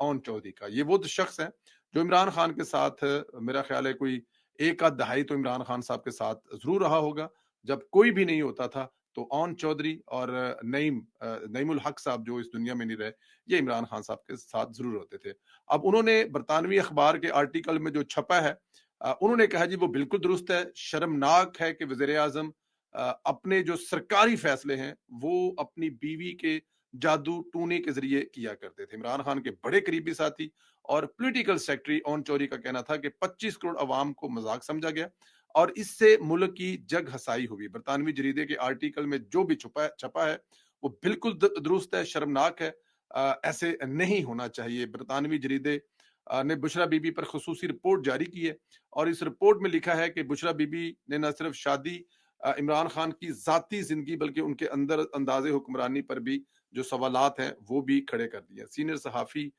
Own Chaudhary का। ये वो शख्स हैं जो इमरान खान के साथ मेरा ख्याल है कोई एक आध दहाई तो इमरान खान साहब के साथ ज़रूर रहा होगा। जब कोई भी नहीं होता था तो ओन चौधरी और नईमुल हक साहब जो इस दुनिया में नहीं रहे, ये इमरान खान साहब के साथ ज़रूर होते थे। अब उन्होंने बरतानवी अखबार के आर्टिकल में जो छपा है, उन्होंने कहा जी वो बिल्कुल दुरुस्त है। शर्मनाक है कि वज़ीर-ए-आज़म अपने जो सरकारी फैसले हैं वो अपनी बीवी के जादू टूने के ज़रिए किया करते थे। इमरान खान के बड़े करीबी साथी और पॉलिटिकल सेक्रेटरी ओन चौधरी का कहना था कि 25 करोड़ अवाम को मज़ाक समझा गया और इससे मुल्क की जग हसाई हुई। बरतानवी जरीदे के आर्टिकल में जो भी छपा है वो बिल्कुल दुरुस्त है, शर्मनाक है। ऐसे नहीं होना चाहिए। बरतानवी जरीदे ने बुशरा बीबी पर खसूसी रिपोर्ट जारी की है और इस रिपोर्ट में लिखा है कि बुशरा बीबी ने न सिर्फ शादी इमरान खान की ज़ाती ज़िंदगी बल्कि उनके अंदर अंदाज़े हुक्मरानी पर भी जो सवालात हैं वो भी खड़े कर दिए। सीनियर सहाफ़ी